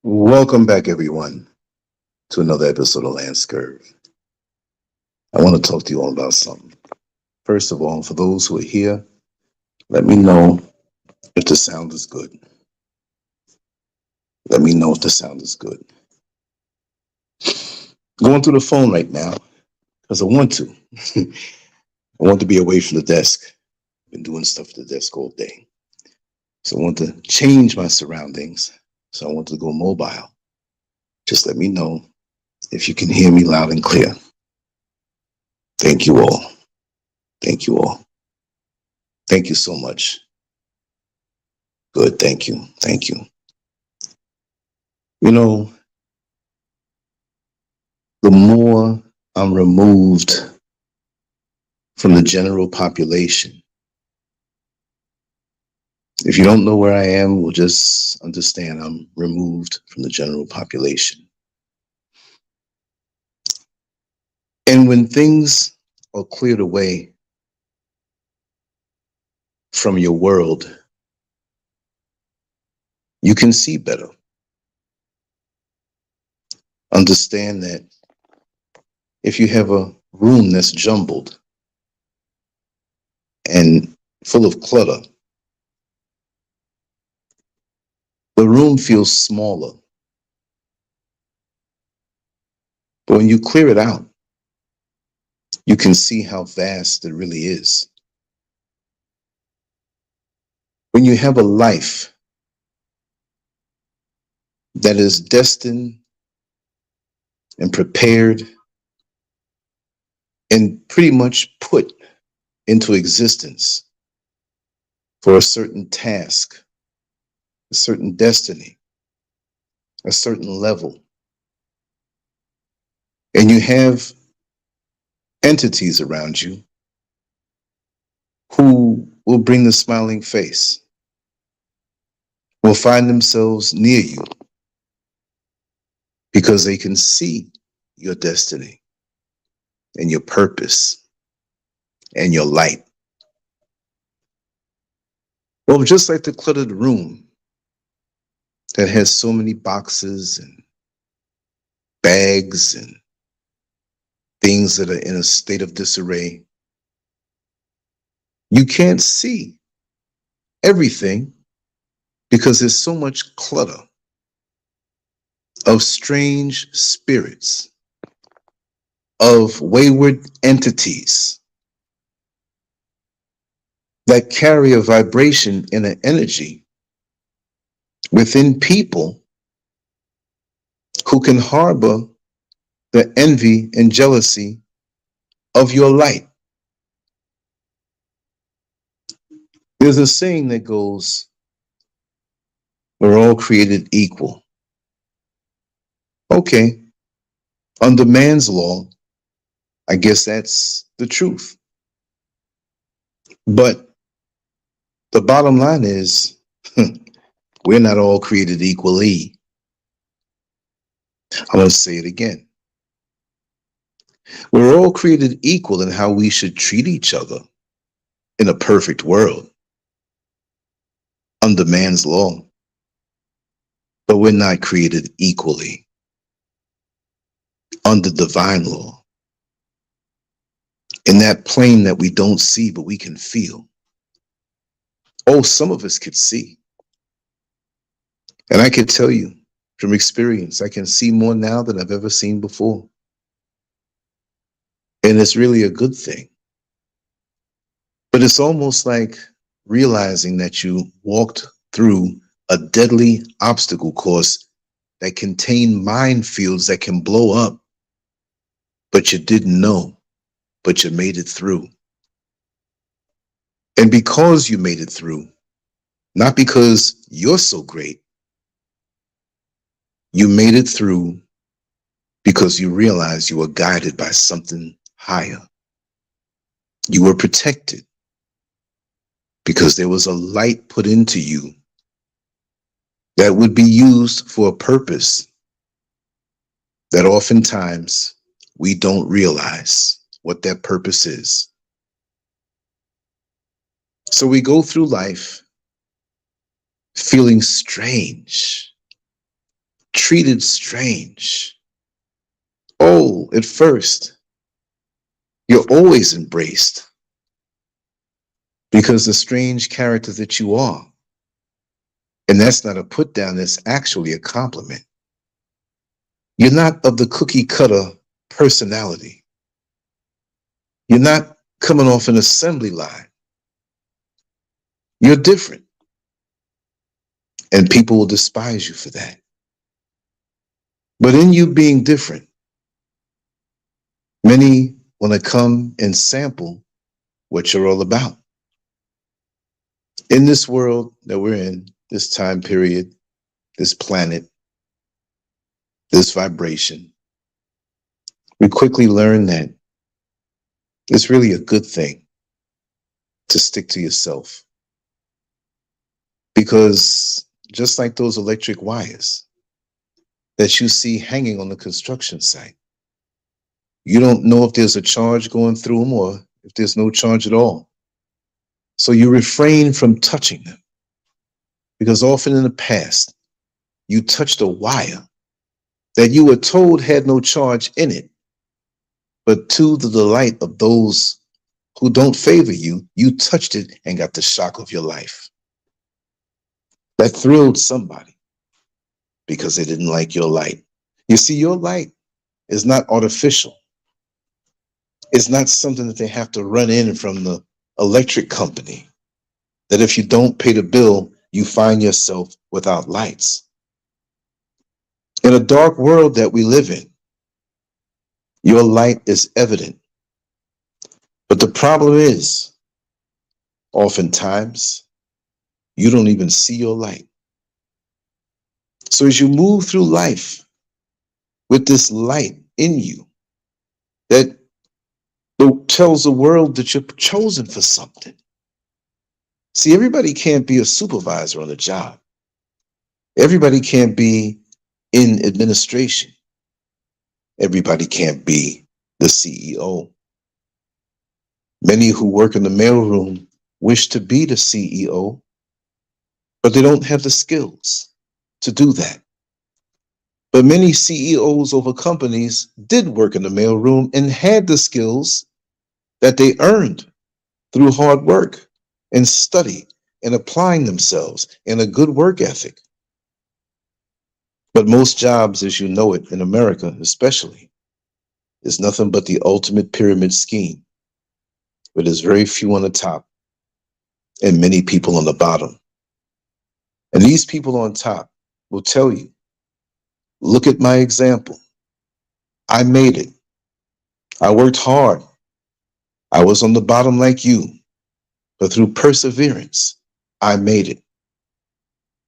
Welcome back, everyone, to another episode of Lancescurv. I want to talk to you all about something. First of all, for those who are here, let me know if the sound is good. Let me know if the sound is good. Going through the phone right now because I want to. I want to be away from the desk. I've been doing stuff at the desk all day. So I want to change my surroundings. So I want to go mobile. Just let me know if you can hear me loud and clear. Thank you all. Thank you all. Thank you so much. Good. Thank you. Thank you. You know, the more I'm removed from the general population, if you don't know where I am, we'll just understand I'm removed from the general population. And when things are cleared away from your world, you can see better. Understand that if you have a room that's jumbled and full of clutter, the room feels smaller. But when you clear it out, you can see how vast it really is. When you have a life that is destined and prepared and pretty much put into existence for a certain task, a certain destiny, a certain level, and you have entities around you who will bring the smiling face, will find themselves near you because they can see your destiny and your purpose and your light. Well, just like the cluttered room that has so many boxes and bags and things that are in a state of disarray, you can't see everything because there's so much clutter of strange spirits, of wayward entities that carry a vibration and an energy within people who can harbor the envy and jealousy of your light. There's a saying that goes, we're all created equal. Okay, under man's law, I guess that's the truth. But the bottom line is, we're not all created equally. I'm going to say it again. We're all created equal in how we should treat each other in a perfect world under man's law. But we're not created equally under divine law. In that plane that we don't see, but we can feel. Oh, some of us could see. And I can tell you from experience, I can see more now than I've ever seen before. And it's really a good thing. But it's almost like realizing that you walked through a deadly obstacle course that contained minefields that can blow up, but you didn't know, but you made it through. And because you made it through, not because you're so great, you made it through because you realized you were guided by something higher. You were protected because there was a light put into you that would be used for a purpose that oftentimes we don't realize what that purpose is. So we go through life feeling strange, treated strange. Oh, at first, you're always embraced because the strange character that you are. And that's not a put down, that's actually a compliment. You're not of the cookie cutter personality. You're not coming off an assembly line. You're different. And people will despise you for that. But in you being different, many want to come and sample what you're all about. In this world that we're in, this time period, this planet, this vibration, we quickly learn that it's really a good thing to stick to yourself. Because just like those electric wires that you see hanging on the construction site, you don't know if there's a charge going through them or if there's no charge at all. So you refrain from touching them. Because often in the past, you touched a wire that you were told had no charge in it, but to the delight of those who don't favor you, you touched it and got the shock of your life. That thrilled somebody because they didn't like your light. You see, your light is not artificial. It's not something that they have to run in from the electric company, that if you don't pay the bill, you find yourself without lights. In a dark world that we live in, your light is evident. But the problem is, oftentimes, you don't even see your light. So as you move through life with this light in you that tells the world that you're chosen for something. See, everybody can't be a supervisor on a job. Everybody can't be in administration. Everybody can't be the CEO. Many who work in the mailroom wish to be the CEO, but they don't have the skills to do that. But many CEOs over companies did work in the mailroom and had the skills that they earned through hard work and study and applying themselves and a good work ethic. But most jobs, as you know it in America especially, is nothing but the ultimate pyramid scheme, where there's very few on the top and many people on the bottom. And these people on top will tell you, look at my example. I made it. I worked hard. I was on the bottom like you, but through perseverance, I made it.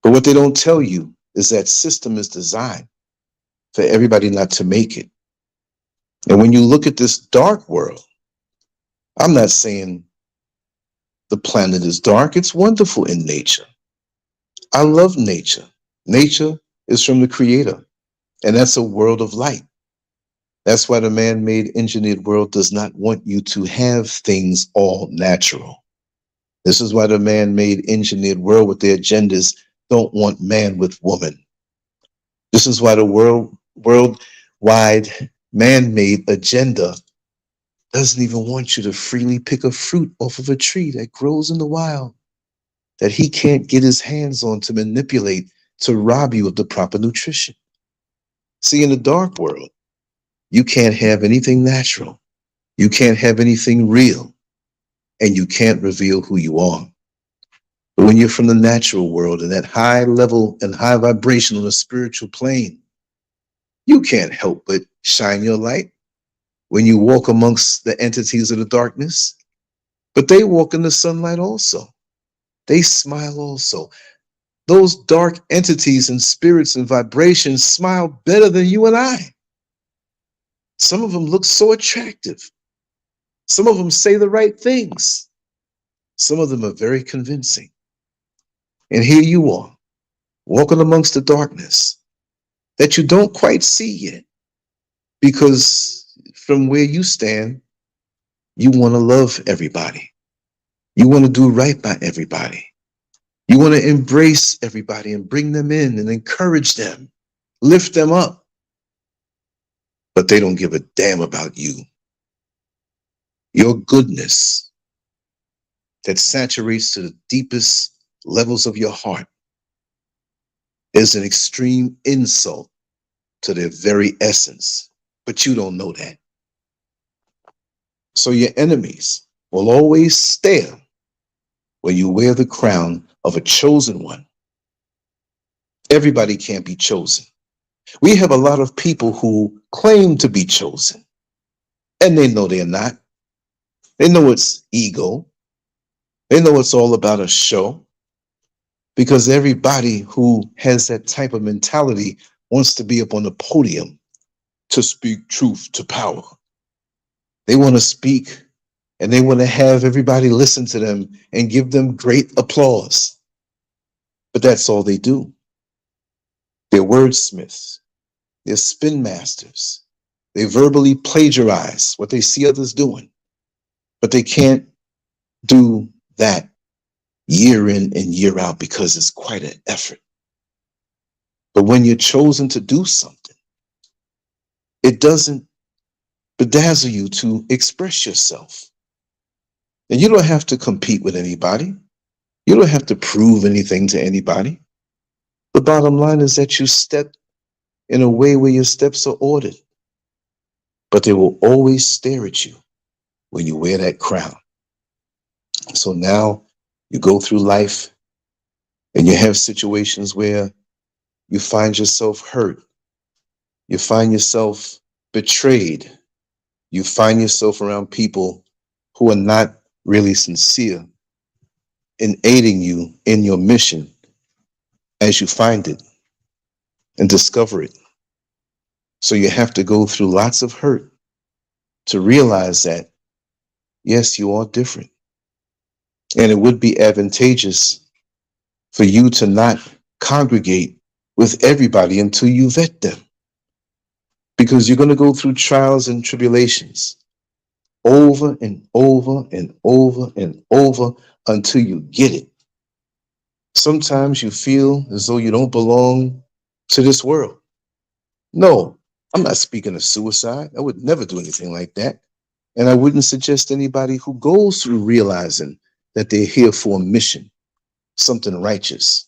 But what they don't tell you is that system is designed for everybody not to make it. And when you look at this dark world, I'm not saying the planet is dark. It's wonderful in nature. I love nature. Nature is from the Creator, and that's a world of light. That's why the man-made engineered world does not want you to have things all natural. This is why the man-made engineered world with their agendas don't want man with woman. This is why the worldwide man-made agenda doesn't even want you to freely pick a fruit off of a tree that grows in the wild, that he can't get his hands on to manipulate, to rob you of the proper nutrition. See, in the dark world, you can't have anything natural. You can't have anything real. And you can't reveal who you are. But when you're from the natural world and that high level and high vibration on a spiritual plane, you can't help but shine your light when you walk amongst the entities of the darkness. But they walk in the sunlight also. They smile also. Those dark entities and spirits and vibrations smile better than you and I. Some of them look so attractive. Some of them say the right things. Some of them are very convincing. And here you are, walking amongst the darkness that you don't quite see yet. Because from where you stand, you want to love everybody. You want to do right by everybody. You want to embrace everybody and bring them in and encourage them. lift them up, but they don't give a damn about you. Your goodness that saturates to the deepest levels of your heart is an extreme insult to their very essence, but you don't know that. So your enemies will always stare when you wear the crown of a chosen one. Everybody can't be chosen. We have a lot of people who claim to be chosen, and they know they're not. They know it's ego. They know it's all about a show, because everybody who has that type of mentality wants to be up on the podium to speak truth to power. They want to speak and they want to have everybody listen to them and give them great applause. But that's all they do. They're wordsmiths. They're spin masters. They verbally plagiarize what they see others doing. But they can't do that year in and year out because it's quite an effort. But when you're chosen to do something, it doesn't bedazzle you to express yourself. And you don't have to compete with anybody. You don't have to prove anything to anybody. The bottom line is that you step in a way where your steps are ordered. But they will always stare at you when you wear that crown. So now you go through life and you have situations where you find yourself hurt. You find yourself betrayed. You find yourself around people who are not really sincere in aiding you in your mission as you find it and discover it. So you have to go through lots of hurt to realize that, yes, you are different. And it would be advantageous for you to not congregate with everybody until you vet them. Because you're going to go through trials and tribulations over and over and over and over until you get it. Sometimes you feel as though you don't belong to this world. No, I'm not speaking of suicide. I would never do anything like that. And I wouldn't suggest anybody who goes through realizing that they're here for a mission, something righteous.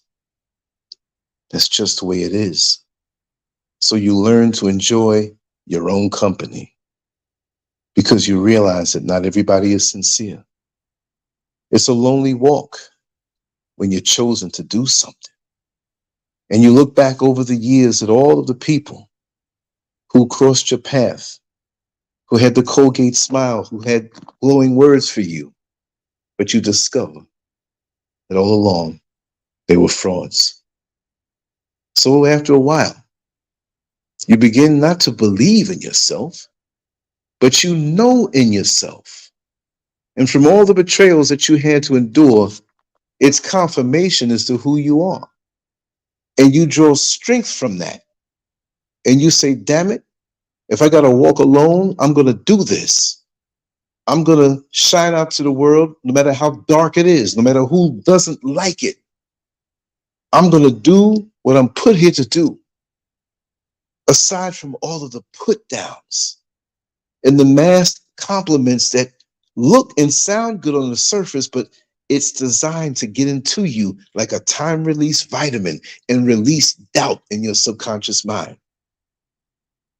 That's just the way it is. So you learn to enjoy your own company because you realize that not everybody is sincere. It's a lonely walk when you're chosen to do something. And you look back over the years at all of the people who crossed your path, who had the Colgate smile, who had glowing words for you, but you discover that all along they were frauds. So after a while, you begin not to believe in yourself, but you know in yourself. And from all the betrayals that you had to endure, it's confirmation as to who you are. And you draw strength from that. And you say, damn it, if I got to walk alone, I'm going to do this. I'm going to shine out to the world, no matter how dark it is, no matter who doesn't like it. I'm going to do what I'm put here to do. Aside from all of the put downs and the masked compliments that look and sound good on the surface, but it's designed to get into you like a time release vitamin and release doubt in your subconscious mind.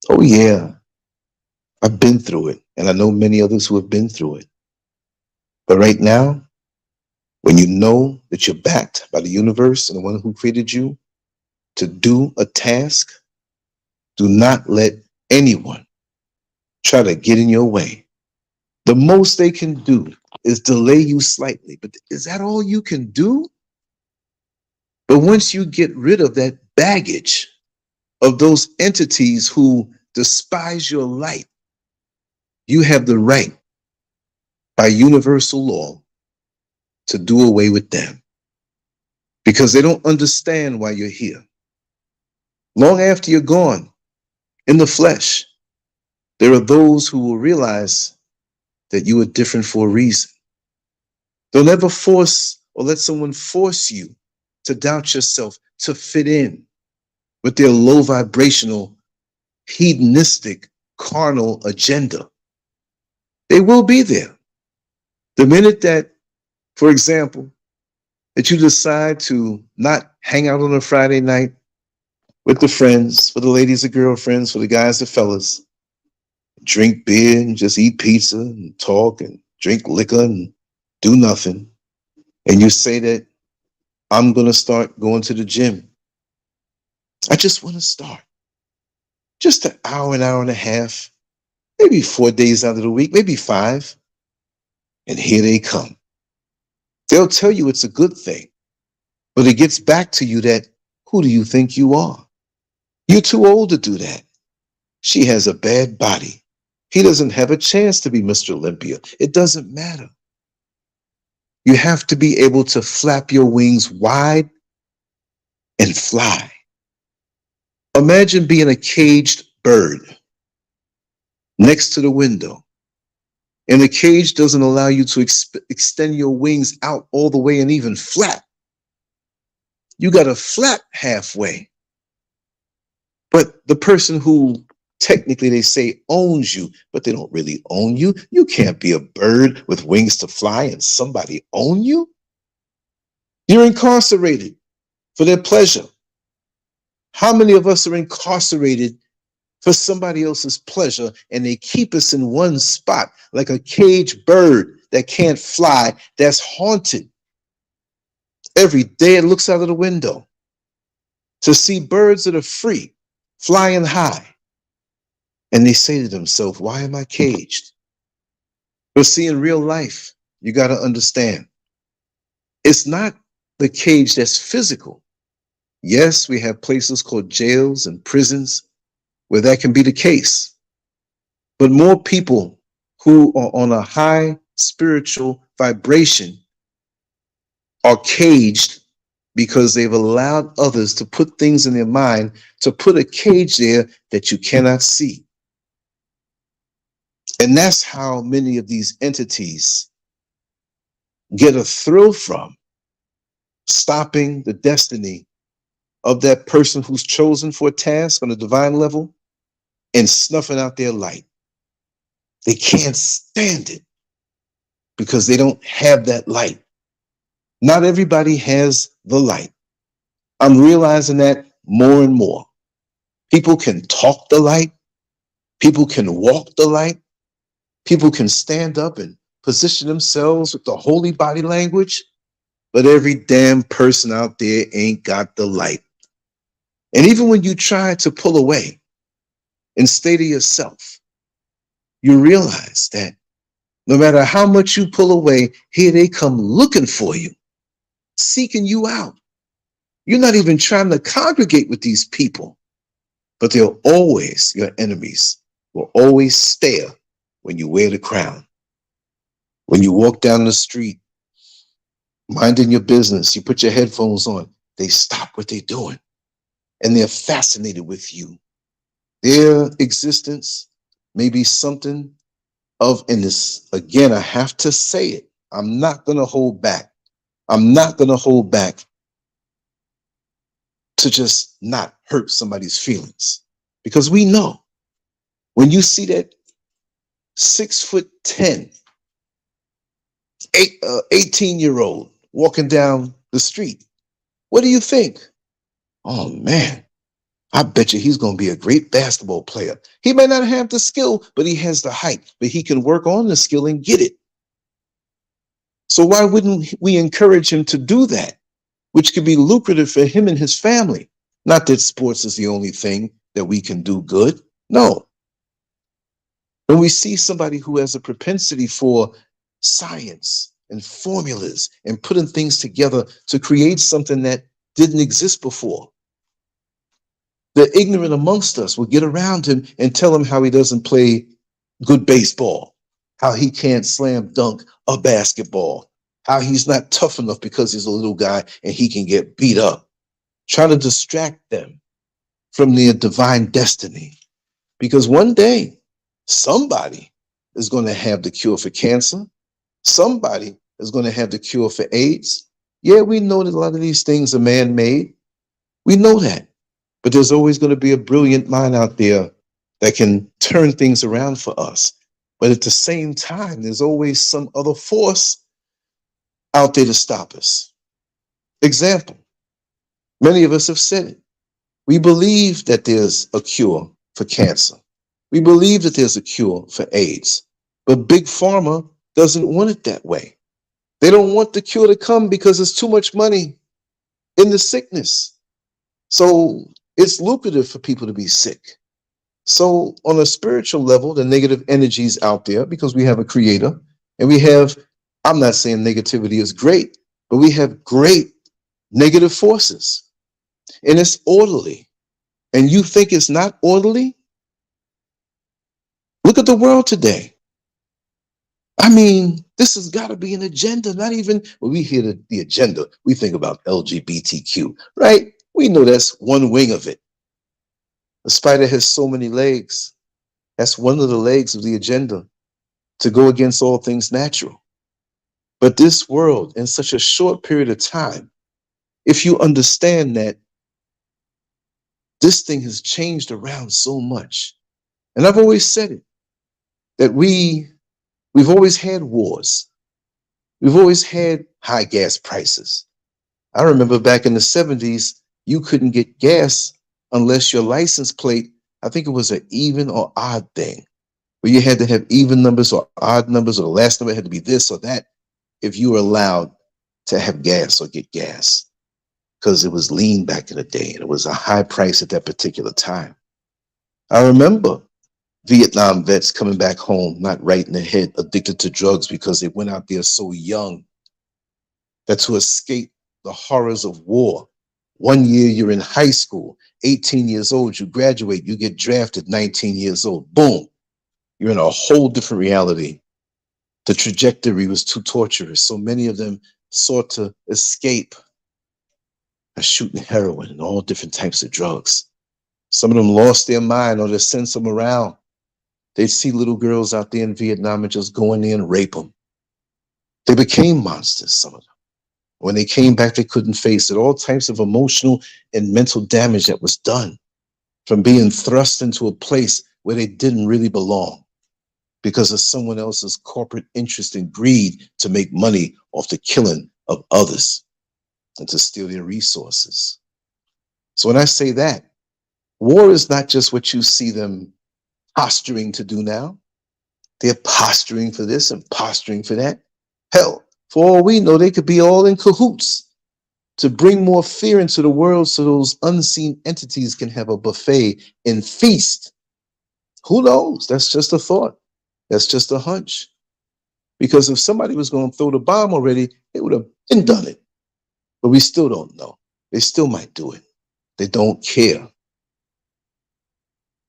Oh yeah, I've been through it, and I know many others who have been through it. But right now, when you know that you're backed by the universe and the one who created you to do a task, do not let anyone try to get in your way. The most they can do is delay you slightly. But is that all you can do? But once you get rid of that baggage of those entities who despise your light, you have the right by universal law to do away with them because they don't understand why you're here. Long after you're gone in the flesh, there are those who will realize that you are different for a reason. Don't ever force or let someone force you to doubt yourself, to fit in. with their low vibrational, hedonistic, carnal agenda. They will be there. The minute that, for example, that you decide to not hang out on a Friday night with the friends, for the ladies, the girlfriends, for the guys, the fellas, drink beer and just eat pizza and talk and drink liquor and do nothing. And you say that I'm going to start going to the gym. I just want to start. Just an hour and a half, maybe 4 days out of the week, maybe 5. And here they come. They'll tell you it's a good thing, but it gets back to you that, who do you think you are? You're too old to do that. She has a bad body. He doesn't have a chance to be Mr. Olympia. It doesn't matter. You have to be able to flap your wings wide and fly. Imagine being a caged bird next to the window. And the cage doesn't allow you to extend your wings out all the way and even flap. You got to flap halfway. But the person who technically they say owns you, but they don't really own you. You can't be a bird with wings to fly and somebody own you. You're incarcerated for their pleasure. How many of us are incarcerated for somebody else's pleasure, and they keep us in one spot like a caged bird that can't fly, that's haunted? Every day it looks out of the window to see birds that are free, flying high. And they say to themselves, why am I caged? But see, in real life, you got to understand, it's not the cage that's physical. Yes, we have places called jails and prisons where that can be the case. But more people who are on a high spiritual vibration are caged because they've allowed others to put things in their mind, to put a cage there that you cannot see. And that's how many of these entities get a thrill from stopping the destiny of that person who's chosen for a task on a divine level and snuffing out their light. They can't stand it because they don't have that light. Not everybody has the light. I'm realizing that more and more. People can talk the light. People can walk the light. People can stand up and position themselves with the holy body language. But every damn person out there ain't got the light. And even when you try to pull away and stay to yourself, you realize that no matter how much you pull away, here they come looking for you, seeking you out. You're not even trying to congregate with these people, but they're always your enemies, will always stare when you wear the crown. When you walk down the street, minding your business, you put your headphones on, they stop what they're doing. And they're fascinated with you. Their existence may be something of, and this, again, I have to say it. I'm not going to hold back. I'm not going to hold back to just not hurt somebody's feelings. Because we know when you see that 6'10", 18-year-old walking down the street, what do you think? Oh man, I bet you he's going to be a great basketball player. He may not have the skill, but he has the height, but he can work on the skill and get it. So why wouldn't we encourage him to do that, which could be lucrative for him and his family? Not that sports is the only thing that we can do good. No. When we see somebody who has a propensity for science and formulas and putting things together to create something that didn't exist before, the ignorant amongst us will get around him and tell him how he doesn't play good baseball, how he can't slam dunk a basketball, how he's not tough enough because he's a little guy and he can get beat up. Try to distract them from their divine destiny. Because one day, somebody is going to have the cure for cancer. Somebody is going to have the cure for AIDS. Yeah, we know that a lot of these things are man-made. We know that. But there's always going to be a brilliant mind out there that can turn things around for us. But at the same time, there's always some other force out there to stop us. Example, many of us have said it. We believe that there's a cure for cancer. We believe that there's a cure for AIDS. But Big Pharma doesn't want it that way. They don't want the cure to come because there's too much money in the sickness. So it's lucrative for people to be sick. So on a spiritual level, the negative energies out there, because we have a creator, and we have, I'm not saying negativity is great, but we have great negative forces. And it's orderly. And you think it's not orderly? Look at the world today. I mean, this has got to be an agenda, not even when we hear the agenda, we think about LGBTQ, right? We know that's one wing of it. The spider has so many legs. That's one of the legs of the agenda, to go against all things natural. But this world, in such a short period of time, if you understand that this thing has changed around so much, and I've always said it, that we've always had wars. We've always had high gas prices. I remember back in the 70s, you couldn't get gas unless your license plate, I think it was an even or odd thing, where you had to have even numbers or odd numbers, or the last number had to be this or that if you were allowed to have gas or get gas, because it was lean back in the day and it was a high price at that particular time. I remember Vietnam vets coming back home, not right in the head, addicted to drugs because they went out there so young, that to escape the horrors of war, 1 year you're in high school, 18 years old, you graduate, you get drafted, 19 years old, boom, you're in a whole different reality. The trajectory was too torturous. So many of them sought to escape by shooting heroin and all different types of drugs. Some of them lost their mind, or they sent them around. They'd see little girls out there in Vietnam and just go in there and rape them. They became monsters, some of them. When they came back, they couldn't face it. All types of emotional and mental damage that was done from being thrust into a place where they didn't really belong because of someone else's corporate interest and greed to make money off the killing of others and to steal their resources. So when I say that, war is not just what you see them posturing to do now. They're posturing for this and posturing for that. Hell, for all we know, they could be all in cahoots to bring more fear into the world so those unseen entities can have a buffet and feast. Who knows? That's just a thought. That's just a hunch. Because if somebody was going to throw the bomb already, they would have been done it. But we still don't know. They still might do it. They don't care.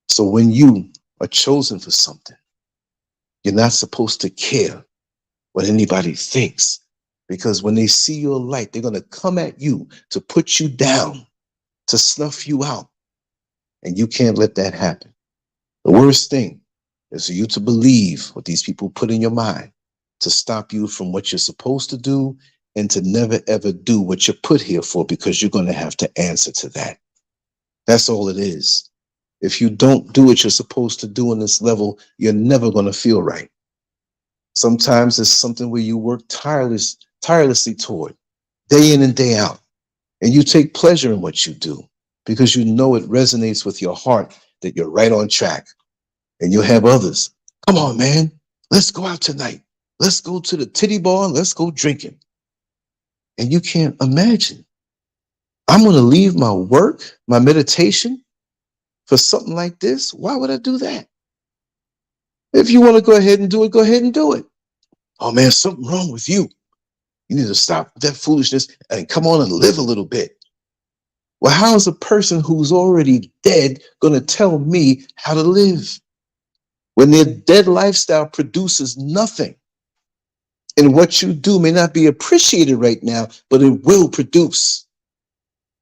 So when you are chosen for something, you're not supposed to care what anybody thinks, because when they see your light, they're going to come at you to put you down, to snuff you out, and you can't let that happen. The worst thing is for you to believe what these people put in your mind to stop you from what you're supposed to do and to never ever do what you're put here for, because you're going to have to answer to that. That's all it is. If you don't do what you're supposed to do on this level, you're never going to feel right. Sometimes it's something where you work tirelessly toward, day in and day out, and you take pleasure in what you do because you know it resonates with your heart that you're right on track. And you'll have others, come on, man, let's go out tonight. Let's go to the titty bar and let's go drinking. And you can't imagine, I'm going to leave my work, my meditation, for something like this? Why would I do that? If you want to go ahead and do it, go ahead and do it. Oh man, something wrong with you. You need to stop that foolishness and come on and live a little bit. Well, how is a person who's already dead going to tell me how to live when their dead lifestyle produces nothing? And what you do may not be appreciated right now, but it will produce.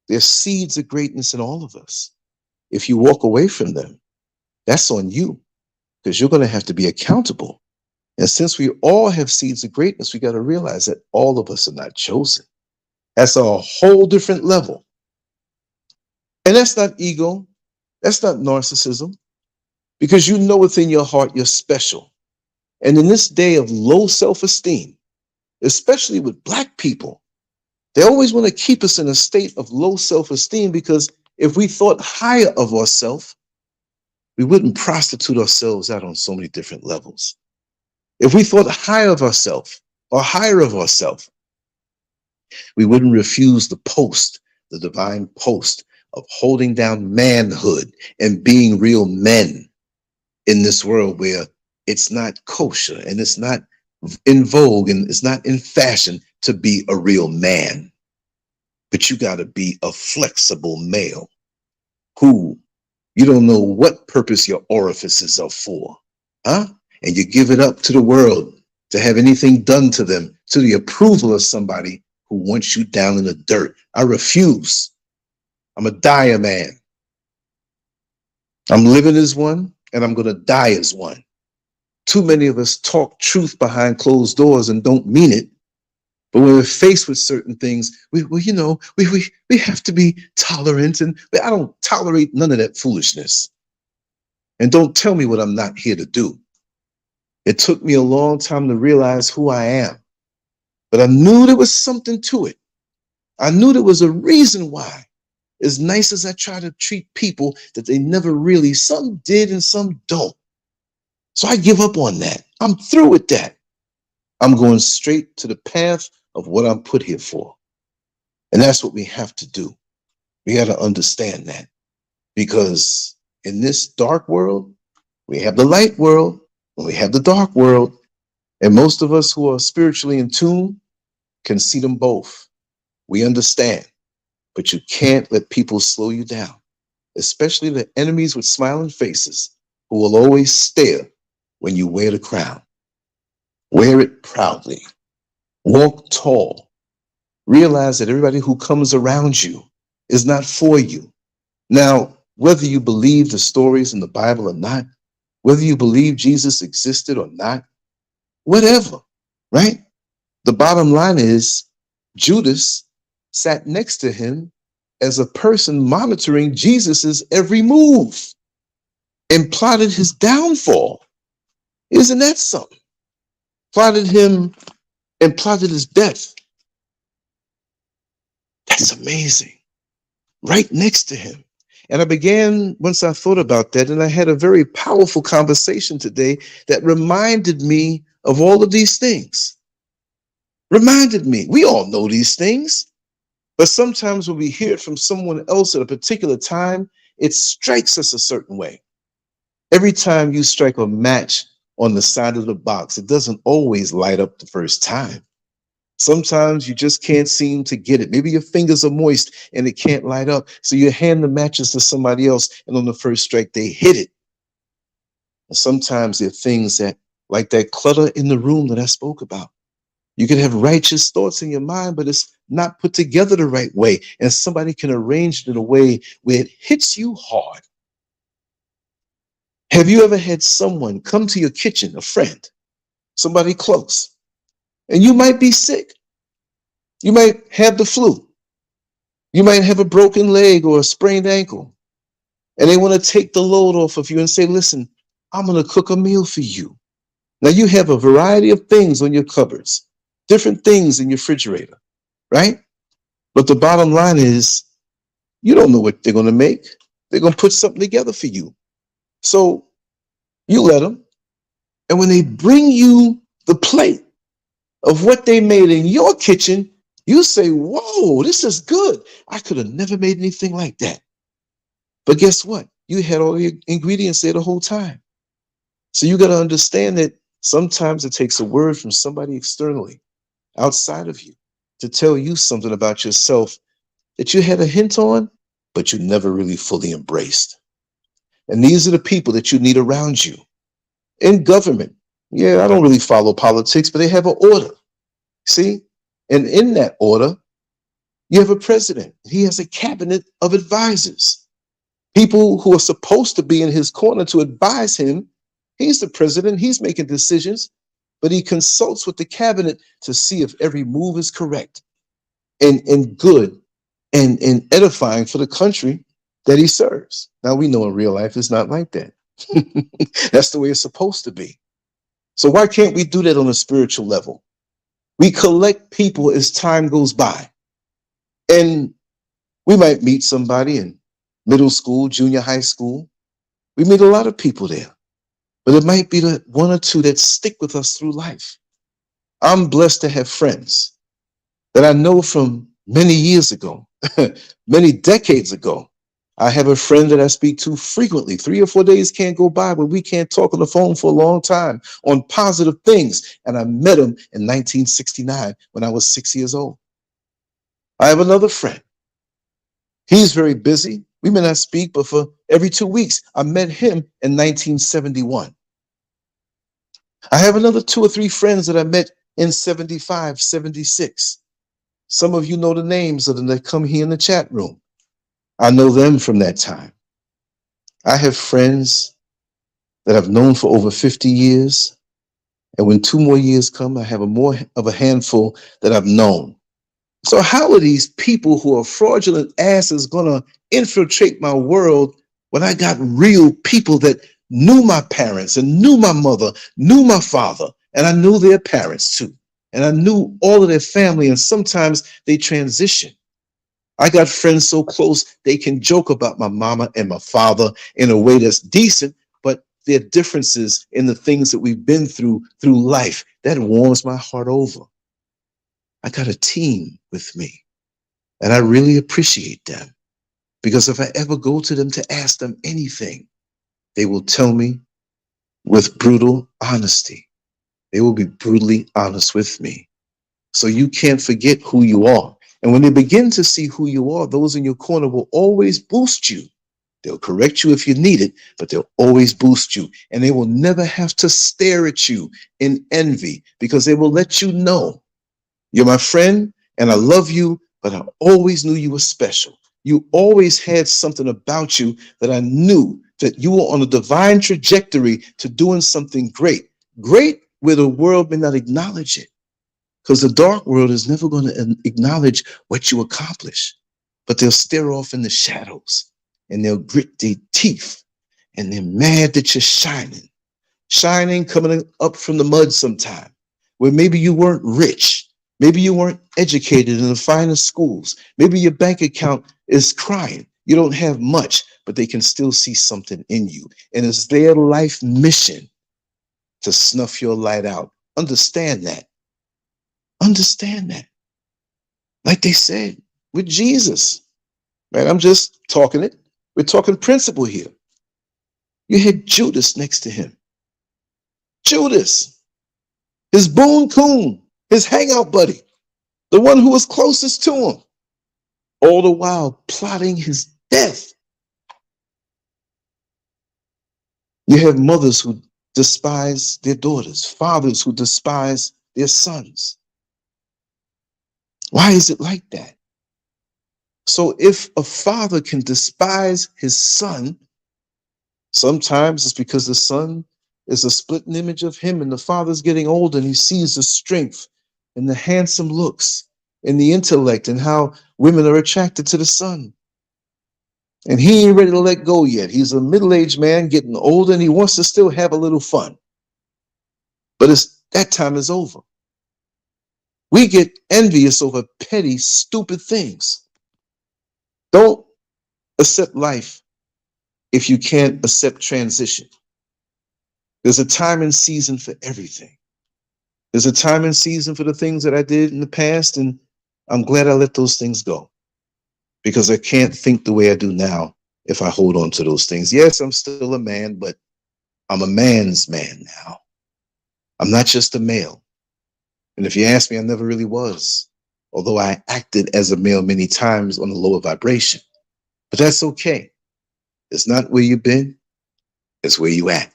There's seeds of greatness in all of us. If you walk away from them, that's on you, because you're going to have to be accountable. And since we all have seeds of greatness, we got to realize that all of us are not chosen. That's a whole different level. And that's not ego. That's not narcissism, because you know within your heart you're special. And in this day of low self-esteem, especially with Black people, they always want to keep us in a state of low self-esteem, because if we thought higher of ourselves, we wouldn't prostitute ourselves out on so many different levels. If we thought higher of ourselves or higher of ourselves, we wouldn't refuse the post, the divine post of holding down manhood and being real men in this world where it's not kosher and it's not in vogue and it's not in fashion to be a real man. But you got to be a flexible male who you don't know what purpose your orifices are for, huh? And you give it up to the world to have anything done to them to the approval of somebody who wants you down in the dirt. I refuse. I'm a dire man. I'm living as one and I'm going to die as one. Too many of us talk truth behind closed doors and don't mean it. But when we're faced with certain things, we have to be tolerant, and I don't tolerate none of that foolishness. And don't tell me what I'm not here to do. It took me a long time to realize who I am, but I knew there was something to it. I knew there was a reason why. As nice as I try to treat people, that they never really, some did and some don't. So I give up on that. I'm through with that. I'm going straight to the path of what I'm put here for. And that's what we have to do. We got to understand that, because in this dark world, we have the light world and we have the dark world. And most of us who are spiritually in tune can see them both. We understand, but you can't let people slow you down, especially the enemies with smiling faces who will always stare when you wear the crown. Wear it proudly. Walk tall. Realize that everybody who comes around you is not for you. Now, whether you believe the stories in the Bible or not, whether you believe Jesus existed or not, whatever, right? The bottom line is Judas sat next to him as a person monitoring Jesus's every move and plotted his downfall. Isn't that something? Plotted him and plotted his death. That's amazing. Right next to him. And I began, once I thought about that, and I had a very powerful conversation today that reminded me of all of these things. Reminded me, we all know these things, but sometimes when we hear it from someone else at a particular time, it strikes us a certain way. Every time you strike a match on the side of the box, it doesn't always light up the first time. Sometimes you just can't seem to get it. Maybe your fingers are moist and it can't light up. So you hand the matches to somebody else, and on the first strike, they hit it. And sometimes there are things that, like that clutter in the room that I spoke about. You can have righteous thoughts in your mind, but it's not put together the right way. And somebody can arrange it in a way where it hits you hard. Have you ever had someone come to your kitchen, a friend, somebody close, and you might be sick? You might have the flu. You might have a broken leg or a sprained ankle. And they want to take the load off of you and say, listen, I'm going to cook a meal for you. Now you have a variety of things on your cupboards, different things in your refrigerator, right? But the bottom line is, you don't know what they're going to make. They're going to put something together for you. So you let them. And when they bring you the plate of what they made in your kitchen, you say, whoa, this is good. I could have never made anything like that. But guess what? You had all the ingredients there the whole time. So you got to understand that sometimes it takes a word from somebody externally, outside of you, to tell you something about yourself that you had a hint on, but you never really fully embraced. And these are the people that you need around you. In government, yeah, I don't really follow politics, but they have an order. See? And in that order, you have a president. He has a cabinet of advisors. People who are supposed to be in his corner to advise him. He's the president. He's making decisions, but he consults with the cabinet to see if every move is correct and good and edifying for the country that he serves. Now we know in real life it's not like that. That's the way it's supposed to be. So why can't we do that on a spiritual level? We collect people as time goes by. And we might meet somebody in middle school, junior high school. We meet a lot of people there. But it might be the one or two that stick with us through life. I'm blessed to have friends that I know from many years ago, many decades ago. I have a friend that I speak to frequently. 3 or 4 days can't go by where we can't talk on the phone for a long time on positive things. And I met him in 1969 when I was 6 years old. I have another friend. He's very busy. We may not speak, but for every 2 weeks, I met him in 1971. I have another 2 or 3 friends that I met in 75, 76. Some of you know the names of them that come here in the chat room. I know them from that time. I have friends that I've known for over 50 years. And when 2 more years come, I have more of a handful that I've known. So how are these people who are fraudulent asses going to infiltrate my world when I got real people that knew my parents and knew my mother, knew my father, and I knew their parents too. And I knew all of their family, and sometimes they transition. I got friends so close, they can joke about my mama and my father in a way that's decent, but there are differences in the things that we've been through life. That warms my heart over. I got a team with me, and I really appreciate them, because if I ever go to them to ask them anything, they will tell me with brutal honesty. They will be brutally honest with me. So you can't forget who you are. And when they begin to see who you are, those in your corner will always boost you. They'll correct you if you need it, but they'll always boost you. And they will never have to stare at you in envy, because they will let you know, you're my friend and I love you, but I always knew you were special. You always had something about you that I knew that you were on a divine trajectory to doing something great. Great where the world may not acknowledge it. Because the dark world is never going to acknowledge what you accomplish, but they'll stare off in the shadows and they'll grit their teeth and they're mad that you're shining, coming up from the mud sometime, where maybe you weren't rich, maybe you weren't educated in the finest schools, maybe your bank account is crying, you don't have much, but they can still see something in you, and it's their life mission to snuff your light out. Understand that. Understand that. Like they said with Jesus, right? I'm just talking it. We're talking principle here. You had Judas next to him. Judas, his boon coon, his hangout buddy, the one who was closest to him, all the while plotting his death. You have mothers who despise their daughters, fathers who despise their sons. Why is it like that? So if a father can despise his son, sometimes it's because the son is a splitting image of him, and the father's getting older and he sees the strength and the handsome looks and the intellect and how women are attracted to the son. And he ain't ready to let go yet. He's a middle-aged man getting older and he wants to still have a little fun. But that time is over. We get envious over petty, stupid things. Don't accept life if you can't accept transition. There's a time and season for everything. There's a time and season for the things that I did in the past, and I'm glad I let those things go, because I can't think the way I do now if I hold on to those things. Yes, I'm still a man, but I'm a man's man now. I'm not just a male. And if you ask me, I never really was, although I acted as a male many times on a lower vibration. But that's okay. It's not where you've been, it's where you at,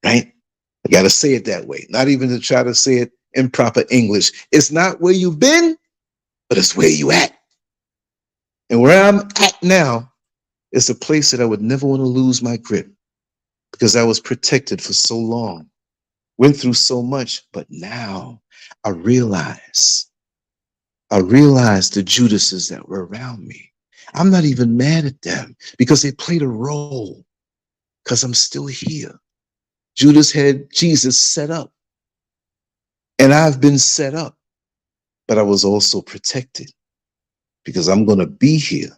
right? I got to say it that way, not even to try to say it in proper English. It's not where you've been, but it's where you at. And where I'm at now is a place that I would never want to lose my grip, because I was protected for so long, went through so much, but now I realize the Judases that were around me. I'm not even mad at them because they played a role because I'm still here. Judas had Jesus set up, and I've been set up, but I was also protected because I'm going to be here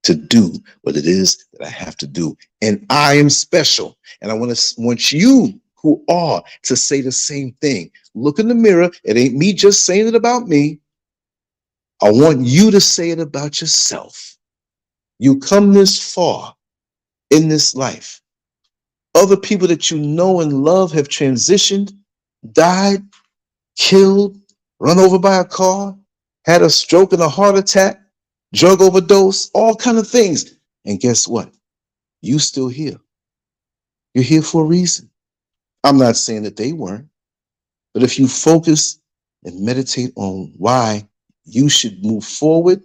to do what it is that I have to do. And I am special. And I want you who are to say the same thing. Look in the mirror. It ain't me just saying it about me. I want you to say it about yourself. You come this far in this life. Other people that you know and love have transitioned, died, killed, run over by a car, had a stroke and a heart attack, drug overdose, all kind of things. And guess what? You still here. You're here for a reason. I'm not saying that they weren't, but if you focus and meditate on why you should move forward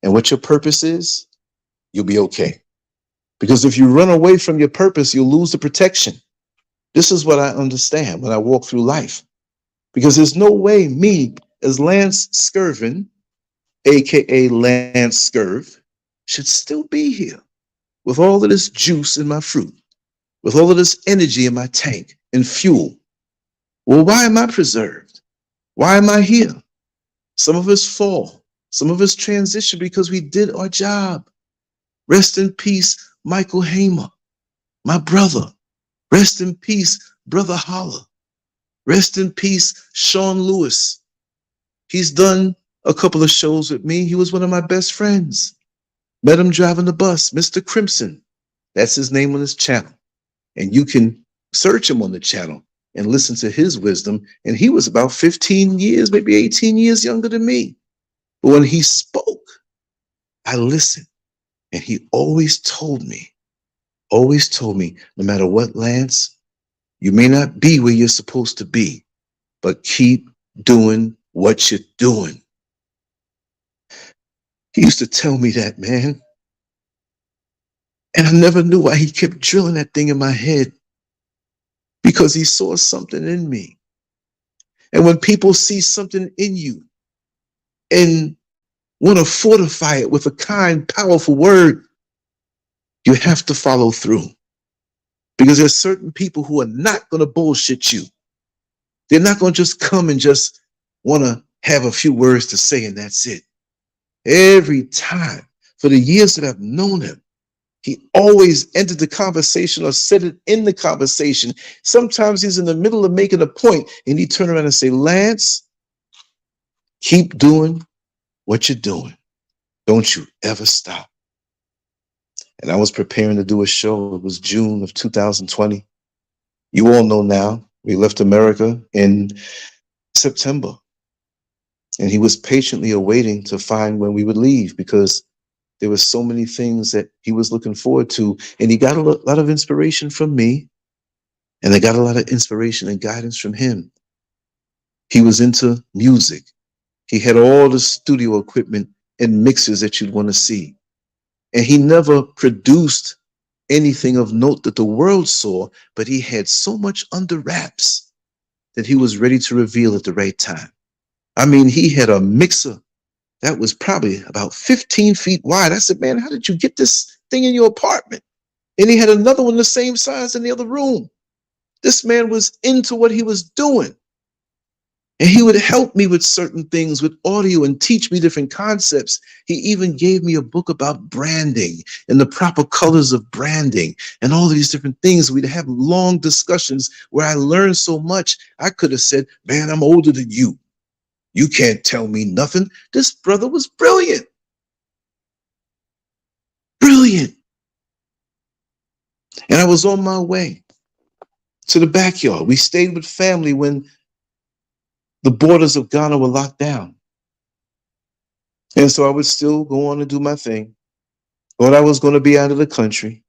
and what your purpose is, you'll be okay. Because if you run away from your purpose, you'll lose the protection. This is what I understand when I walk through life. Because there's no way me as Lancescurv, aka Lancescurv, should still be here with all of this juice in my fruit, with all of this energy in my tank and fuel. Well, why am I preserved? Why am I here? Some of us fall. Some of us transition because we did our job. Rest in peace, Michael Hamer, my brother. Rest in peace, Brother Holler. Rest in peace, Sean Lewis. He's done a couple of shows with me. He was one of my best friends. Met him driving the bus, Mr. Crimson. That's his name on his channel. And you can search him on the channel and listen to his wisdom. And he was about 15 years, maybe 18 years younger than me. But when he spoke, I listened. And he always told me, no matter what, Lance, you may not be where you're supposed to be, but keep doing what you're doing. He used to tell me that, man. And I never knew why he kept drilling that thing in my head, because he saw something in me. And when people see something in you and want to fortify it with a kind, powerful word, you have to follow through. Because there's certain people who are not going to bullshit you. They're not going to just come and just want to have a few words to say and that's it. Every time, for the years that I've known him, he always entered the conversation or said it in the conversation. Sometimes he's in the middle of making a point and he turn around and say, Lance, keep doing what you're doing. Don't you ever stop. And I was preparing to do a show. It was June of 2020. You all know now, we left America in September. And he was patiently awaiting to find when we would leave, because there were so many things that he was looking forward to. And he got a lot of inspiration from me. And I got a lot of inspiration and guidance from him. He was into music. He had all the studio equipment and mixers that you'd want to see. And he never produced anything of note that the world saw, but he had so much under wraps that he was ready to reveal at the right time. I mean, he had a mixer that was probably about 15 feet wide. I said, man, how did you get this thing in your apartment? And he had another one the same size in the other room. This man was into what he was doing. And he would help me with certain things with audio and teach me different concepts. He even gave me a book about branding and the proper colors of branding and all these different things. We'd have long discussions where I learned so much. I could have said, man, I'm older than you. You can't tell me nothing. This brother was brilliant. Brilliant. And I was on my way to the backyard. We stayed with family when the borders of Ghana were locked down. And so I would still go on and do my thing. Thought I was going to be out of the country.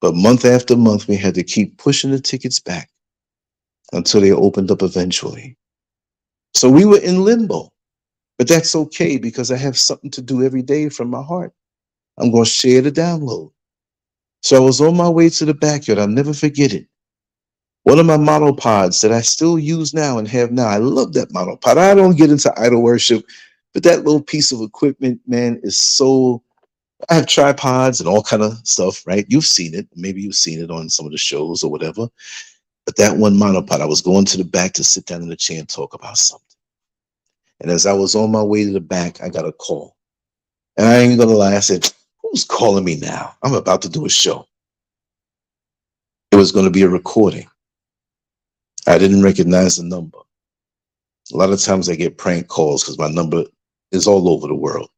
But month after month, we had to keep pushing the tickets back until they opened up eventually. So we were in limbo. But that's okay, because I have something to do every day from my heart. I'm going to share the download. So I was on my way to the backyard. I'll never forget it. One of my monopods that I still use now and have now. I love that monopod. I don't get into idol worship, but that little piece of equipment, man, is so I have tripods and all kind of stuff, right? You've seen it. Maybe you've seen it on some of the shows or whatever. But that one monopod, I was going to the back to sit down in the chair and talk about something. And as I was on my way to the back, I got a call. And I ain't gonna lie, I said, who's calling me now? I'm about to do a show. It was going to be a recording. I didn't recognize the number. A lot of times I get prank calls because my number is all over the world.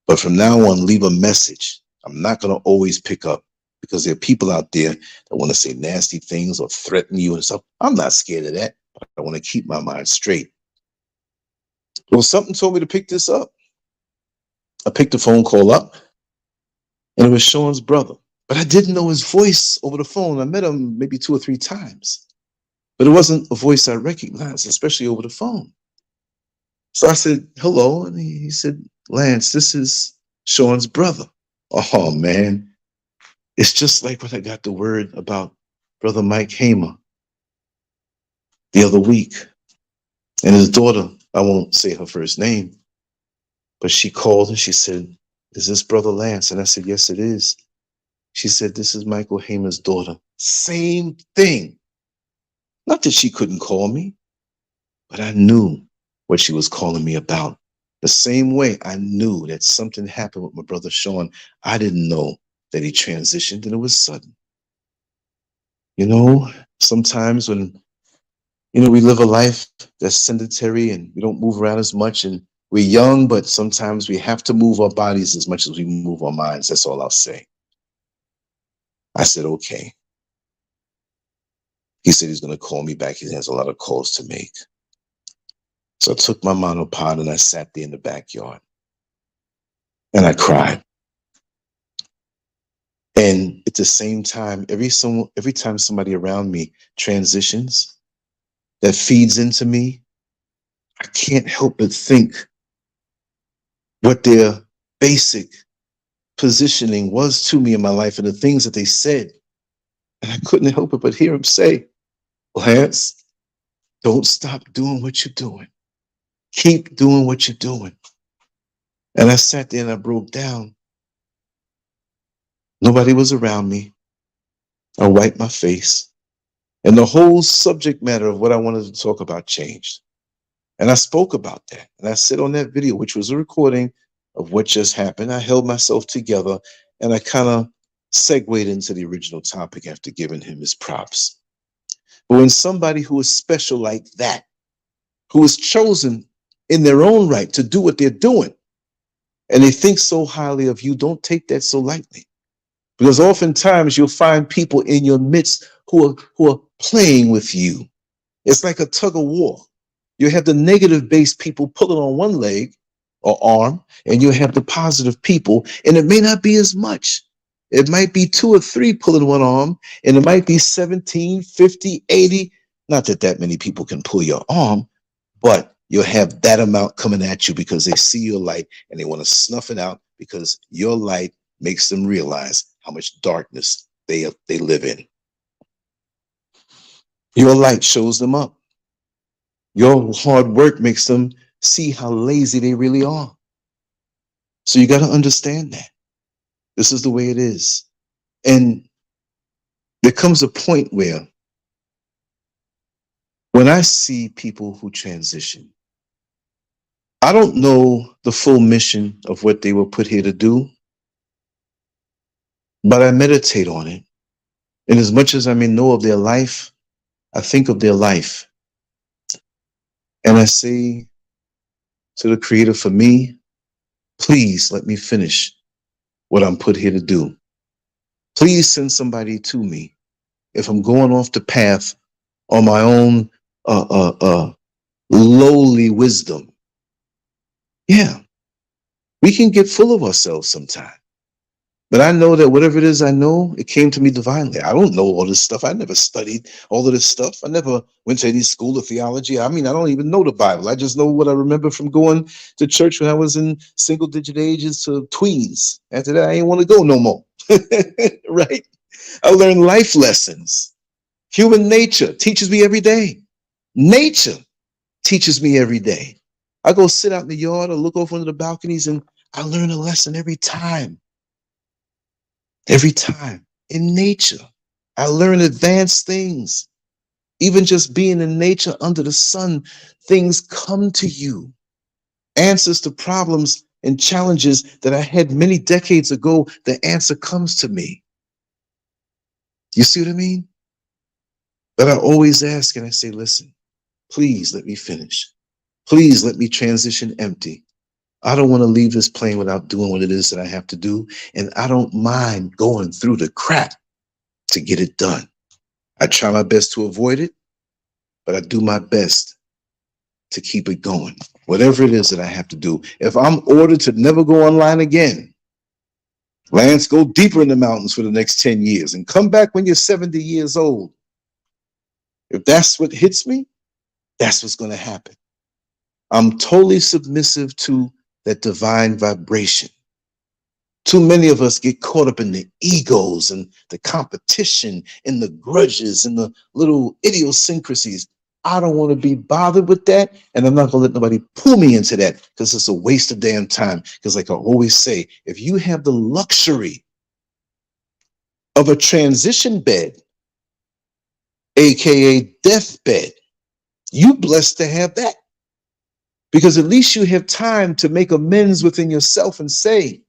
But from now on, leave a message. I'm not going to always pick up because there are people out there that want to say nasty things or threaten you and stuff. I'm not scared of that. But I want to keep my mind straight. Well, something told me to pick this up. I picked the phone call up, and it was Sean's brother. But I didn't know his voice over the phone. I met him maybe 2 or 3 times. But it wasn't a voice I recognized, especially over the phone. So I said, hello. And he said, Lance, this is Sean's brother. Oh, man. It's just like when I got the word about Brother Mike Hamer the other week. And his daughter, I won't say her first name, but she called and she said, is this Brother Lance? And I said, yes, it is. She said, this is Michael Hamer's daughter. Same thing. Not that she couldn't call me, but I knew what she was calling me about. The same way I knew that something happened with my brother Sean. I didn't know that he transitioned and it was sudden. You know, sometimes when, we live a life that's sedentary and we don't move around as much and we're young, but sometimes we have to move our bodies as much as we move our minds. That's all I'll say. I said, okay. He said he's going to call me back. He has a lot of calls to make. So I took my monopod and I sat there in the backyard and I cried. And at the same time, every time somebody around me transitions, that feeds into me, I can't help but think what their basic positioning was to me in my life and the things that they said. And I couldn't help it but hear him say, Lance, don't stop doing what you're doing. Keep doing what you're doing. And I sat there and I broke down. Nobody was around me. I wiped my face. And the whole subject matter of what I wanted to talk about changed. And I spoke about that. And I said on that video, which was a recording of what just happened, I held myself together and I kind of segued into the original topic after giving him his props. But when somebody who is special like that, who is chosen in their own right to do what they're doing, and they think so highly of you, don't take that so lightly. Because oftentimes you'll find people in your midst who are playing with you. It's like a tug of war. You have the negative based people pulling on one leg or arm, and you have the positive people, and it may not be as much. It might be 2 or 3 pulling one arm, and it might be 17, 50, 80. Not that that many people can pull your arm, but you'll have that amount coming at you because they see your light and they want to snuff it out because your light makes them realize how much darkness they live in. Your light shows them up. Your hard work makes them see how lazy they really are. So you got to understand that. This is the way it is. And there comes a point where when I see people who transition, I don't know the full mission of what they were put here to do, but I meditate on it. And as much as I may know of their life, I think of their life. And I say to the Creator, for me, please let me finish what I'm put here to do. Please send somebody to me if I'm going off the path on my own lowly wisdom. Yeah, we can get full of ourselves sometimes. But I know that whatever it is I know, it came to me divinely. I don't know all this stuff. I never studied all of this stuff. I never went to any school of theology. I mean, I don't even know the Bible. I just know what I remember from going to church when I was in single-digit ages to tweens. After that, I ain't want to go no more. Right? I learned life lessons. Human nature teaches me every day. Nature teaches me every day. I go sit out in the yard or look over into the balconies and I learn a lesson every time. Every time. In nature, I learn advanced things. Even just being in nature under the sun, things come to you. Answers to problems and challenges that I had many decades ago, the answer comes to me. You see what I mean? But I always ask and I say, listen, please let me finish. Please let me transition empty. I don't want to leave this plane without doing what it is that I have to do. And I don't mind going through the crap to get it done. I try my best to avoid it, but I do my best to keep it going. Whatever it is that I have to do. If I'm ordered to never go online again, Lance, go deeper in the mountains for the next 10 years and come back when you're 70 years old. If that's what hits me, that's what's going to happen. I'm totally submissive to that divine vibration. Too many of us get caught up in the egos and the competition and the grudges and the little idiosyncrasies. I don't want to be bothered with that, and I'm not going to let nobody pull me into that because it's a waste of damn time. Because like I always say, if you have the luxury of a transition bed, aka deathbed, you blessed to have that. Because at least you have time to make amends within yourself and say,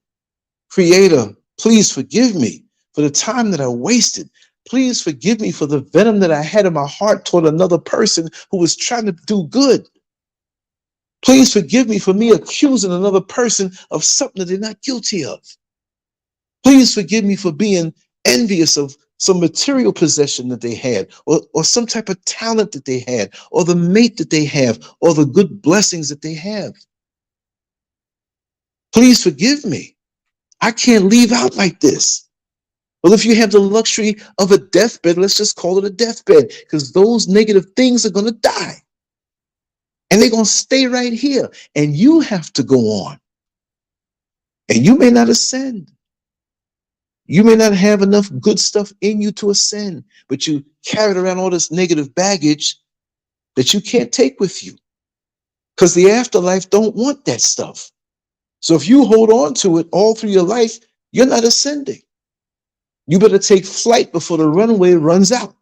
Creator, please forgive me for the time that I wasted. Please forgive me for the venom that I had in my heart toward another person who was trying to do good. Please forgive me for me accusing another person of something that they're not guilty of. Please forgive me for being envious of some material possession that they had, or some type of talent that they had, or the mate that they have, or the good blessings that they have. Please forgive me. I can't leave out like this. Well, if you have the luxury of a deathbed, let's just call it a deathbed, because those negative things are going to die. And they're going to stay right here. And you have to go on. And you may not ascend. You may not have enough good stuff in you to ascend, but you carried around all this negative baggage that you can't take with you. Because the afterlife don't want that stuff. So if you hold on to it all through your life, you're not ascending. You better take flight before the runway runs out.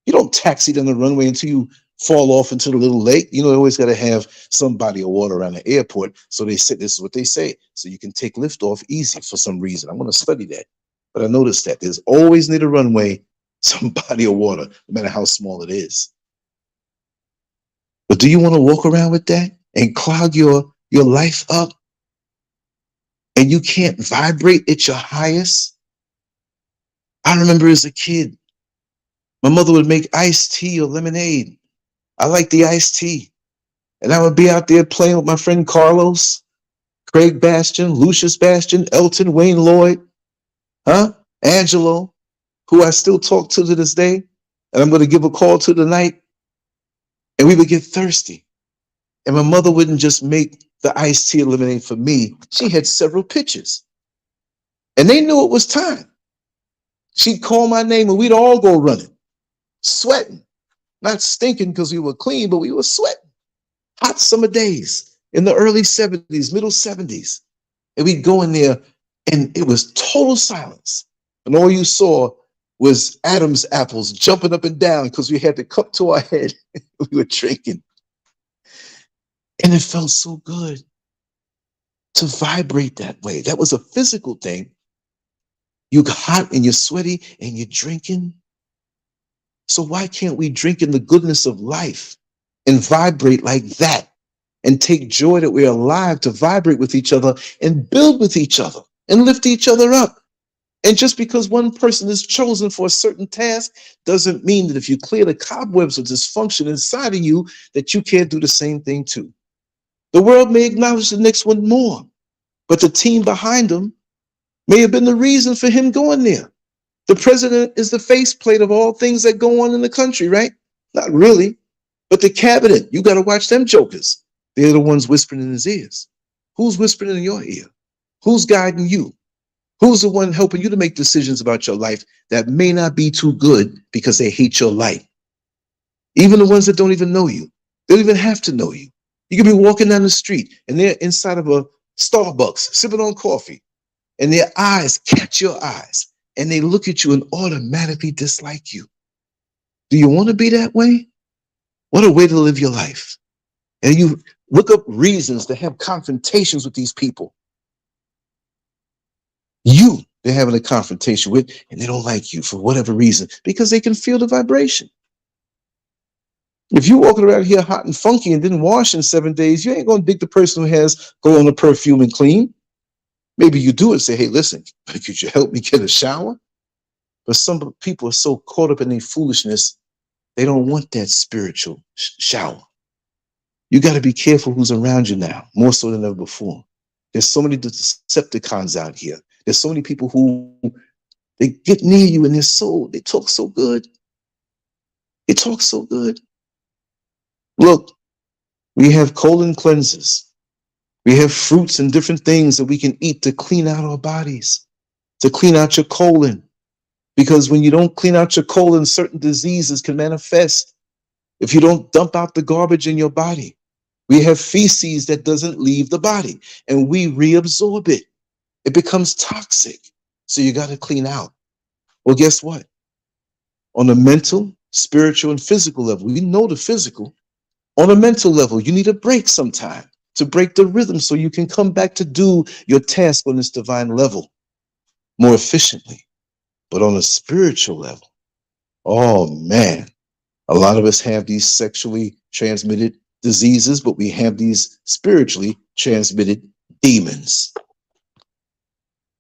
You don't taxi down the runway until you fall off into the little lake. You know, they always got to have some body of water around the airport. So they say, this is what they say. So you can take lift off easy for some reason. I want to study that. But I noticed that there's always near the runway some body of water, no matter how small it is. But do you want to walk around with that and clog your life up? And you can't vibrate at your highest? I remember as a kid, my mother would make iced tea or lemonade. I like the iced tea. And I would be out there playing with my friend Carlos, Craig Bastian, Lucius Bastian, Elton, Wayne Lloyd, Angelo, who I still talk to this day, and I'm going to give a call to tonight. And we would get thirsty. And my mother wouldn't just make the iced tea or lemonade for me. She had several pitchers. And they knew it was time. She'd call my name and we'd all go running, sweating, not stinking because we were clean, but we were sweating. Hot summer days in the early 70s, middle 70s. And we'd go in there and it was total silence. And all you saw was Adam's apples jumping up and down because we had the cup to our head. We were drinking. And it felt so good to vibrate that way. That was a physical thing. You got hot and you're sweaty and you're drinking. So why can't we drink in the goodness of life and vibrate like that and take joy that we're alive to vibrate with each other and build with each other and lift each other up? And just because one person is chosen for a certain task doesn't mean that if you clear the cobwebs of dysfunction inside of you, that you can't do the same thing too. The world may acknowledge the next one more, but the team behind them may have been the reason for him going there. The president is the faceplate of all things that go on in the country, right? Not really. But the cabinet, you got to watch them jokers. They're the ones whispering in his ears. Who's whispering in your ear? Who's guiding you? Who's the one helping you to make decisions about your life that may not be too good because they hate your light? Even the ones that don't even know you. They don't even have to know you. You could be walking down the street and they're inside of Starbucks, sipping on coffee, and their eyes catch your eyes, and they look at you and automatically dislike you. Do you want to be that way? What a way to live your life. And you look up reasons to have confrontations with these people. They're having a confrontation with, and they don't like you for whatever reason, because they can feel the vibration. If you're walking around here hot and funky and didn't wash in 7 days, you ain't going to dig the person who has go on the perfume and clean. Maybe you do and say, hey, listen, could you help me get a shower? But some people are so caught up in their foolishness, they don't want that spiritual shower. You got to be careful who's around you now, more so than ever before. There's so many Decepticons out here. There's so many people who they get near you and they talk so good. They talk so good. Look, we have colon cleansers. We have fruits and different things that we can eat to clean out our bodies, to clean out your colon. Because when you don't clean out your colon, certain diseases can manifest if you don't dump out the garbage in your body. We have feces that doesn't leave the body, and we reabsorb it. It becomes toxic. So you got to clean out. Well, guess what? On a mental, spiritual, and physical level, we know the physical. On a mental level, you need a break sometime to break the rhythm so you can come back to do your task on this divine level more efficiently. But on a spiritual level, oh man, a lot of us have these sexually transmitted diseases, but we have these spiritually transmitted demons.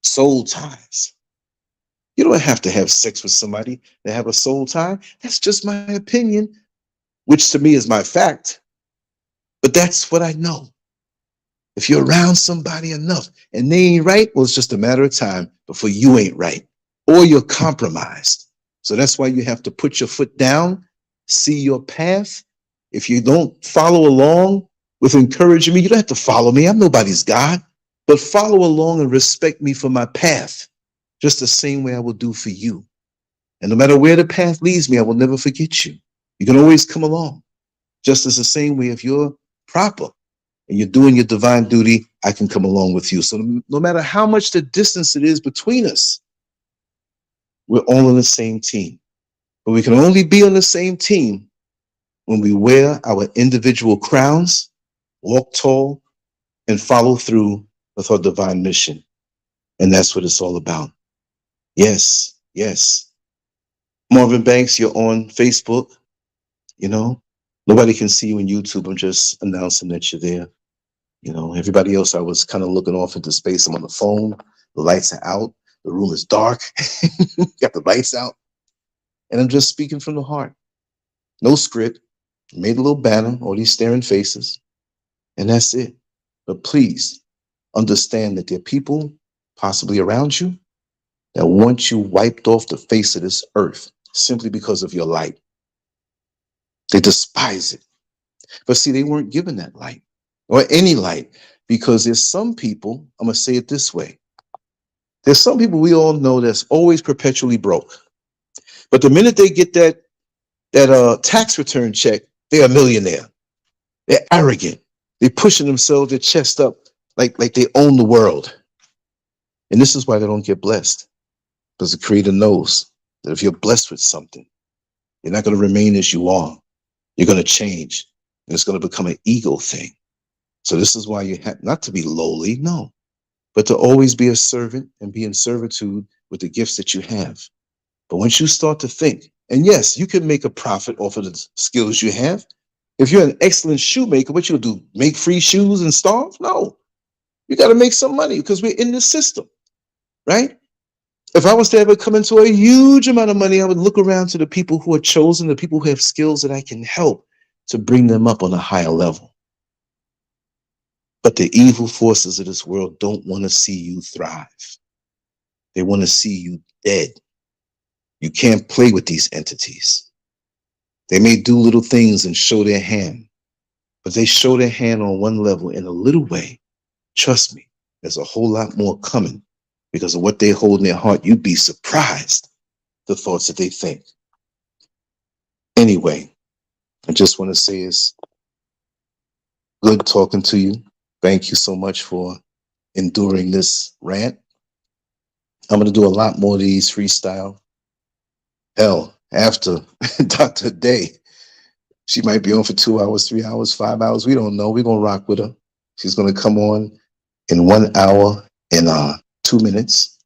Soul ties. You don't have to have sex with somebody to have a soul tie. That's just my opinion, which to me is my fact. But that's what I know. If you're around somebody enough and they ain't right, well, it's just a matter of time before you ain't right or you're compromised. So that's why you have to put your foot down, see your path. If you don't follow along with encouraging me, you don't have to follow me. I'm nobody's God, but follow along and respect me for my path, just the same way I will do for you. And no matter where the path leads me, I will never forget you. You can always come along, just as the same way if you're proper and you're doing your divine duty, I can come along with you. So no matter how much the distance it is between us, we're all on the same team. But we can only be on the same team when we wear our individual crowns, walk tall, and follow through with our divine mission. And that's what it's all about. Yes, yes. Marvin Banks, you're on Facebook. You know, nobody can see you on YouTube. I'm just announcing that you're there. You know, everybody else, I was kind of looking off into space. I'm on the phone. The lights are out. The room is dark. Got the lights out. And I'm just speaking from the heart. No script. Made a little banner, all these staring faces. And that's it. But please understand that there are people possibly around you that want you wiped off the face of this earth simply because of your light. They despise it. But see, they weren't given that light or any light, because there's some people, I'm going to say it this way. There's some people we all know that's always perpetually broke. But the minute they get that tax return check, they're a millionaire. They're arrogant. They're pushing themselves, their chest up like they own the world. And this is why they don't get blessed. Because the Creator knows that if you're blessed with something, you're not going to remain as you are. You're going to change. And it's going to become an ego thing. So this is why you have not to be lowly, no, but to always be a servant and be in servitude with the gifts that you have. But once you start to think, and yes, you can make a profit off of the skills you have. If you're an excellent shoemaker, what you'll do, make free shoes and starve? No, you got to make some money because we're in this system, right? If I was to ever come into a huge amount of money, I would look around to the people who are chosen, the people who have skills that I can help to bring them up on a higher level. But the evil forces of this world don't want to see you thrive. They want to see you dead. You can't play with these entities. They may do little things and show their hand, but they show their hand on one level in a little way. Trust me, there's a whole lot more coming because of what they hold in their heart. You'd be surprised the thoughts that they think. Anyway, I just want to say it's good talking to you. Thank you so much for enduring this rant. I'm going to do a lot more of these freestyle. Hell, after Dr. Day, she might be on for 2 hours, 3 hours, 5 hours. We don't know. We're going to rock with her. She's going to come on in 1 hour and 2 minutes.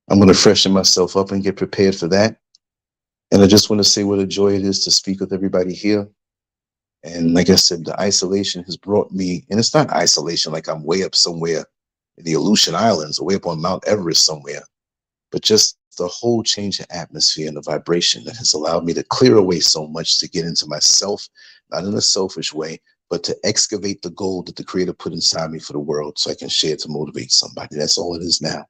I'm going to freshen myself up and get prepared for that. And I just want to say what a joy it is to speak with everybody here. And like I said, the isolation has brought me, and it's not isolation like I'm way up somewhere in the Aleutian Islands or way up on Mount Everest somewhere, but just the whole change of atmosphere and the vibration that has allowed me to clear away so much to get into myself, not in a selfish way, but to excavate the gold that the Creator put inside me for the world so I can share to motivate somebody. That's all it is now.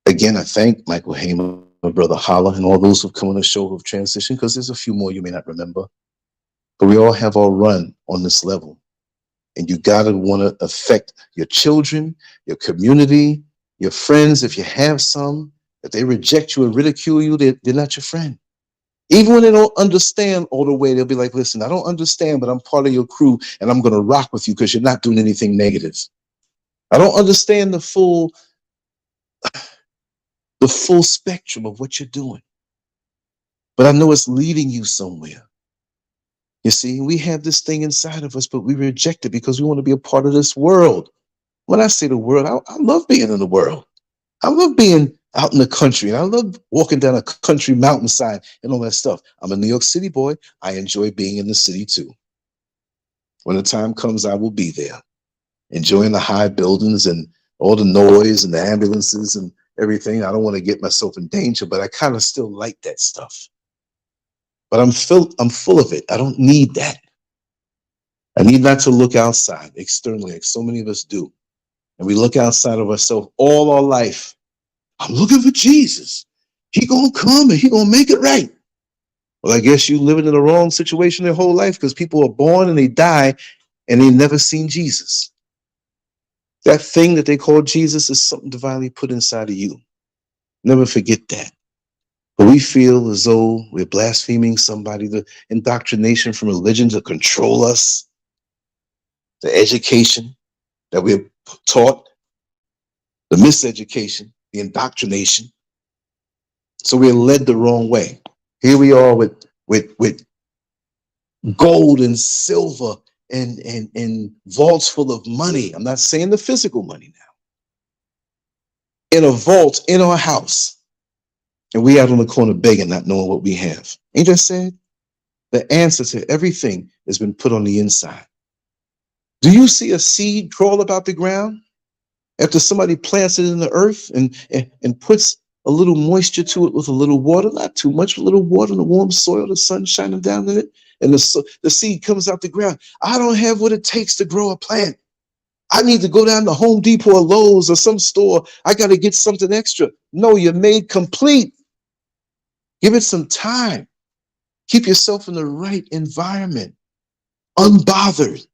Again, I thank Michael Hamer, my brother Holla, and all those who've come on the show who've transitioned, because there's a few more you may not remember. But we all have our run on this level. And you gotta wanna affect your children, your community, your friends, if you have some. If they reject you and ridicule you, they're not your friend. Even when they don't understand all the way, they'll be like, listen, I don't understand, but I'm part of your crew and I'm gonna rock with you because you're not doing anything negative. I don't understand the full spectrum of what you're doing, but I know it's leading you somewhere. You see, we have this thing inside of us, but we reject it because we want to be a part of this world. When I say the world, I love being in the world. I love being out in the country, and I love walking down a country mountainside and all that stuff. I'm a New York City boy. I enjoy being in the city too. When the time comes, I will be there, enjoying the high buildings and all the noise and the ambulances and everything. I don't want to get myself in danger, but I kind of still like that stuff. But I'm full of it. I don't need that. I need not to look outside externally like so many of us do. And we look outside of ourselves all our life. I'm looking for Jesus. He gonna come and he gonna make it right. Well, I guess you living in the wrong situation their whole life, because people are born and they die and they never seen Jesus. That thing that they call Jesus is something divinely put inside of you. Never forget that. But we feel as though we're blaspheming somebody, the indoctrination from religion to control us, the education that we're taught, the miseducation, the indoctrination. So we're led the wrong way. Here we are with gold and silver and vaults full of money. I'm not saying the physical money now. In a vault in our house. And we out on the corner begging, not knowing what we have. Ain't that sad? The answer to everything has been put on the inside. Do you see a seed crawl up out the ground after somebody plants it in the earth and puts a little moisture to it with a little water, not too much, a little water in the warm soil, the sun shining down in it, and the seed comes out the ground. I don't have what it takes to grow a plant. I need to go down to Home Depot or Lowe's or some store. I got to get something extra. No, you're made complete. Give it some time. Keep yourself in the right environment, unbothered.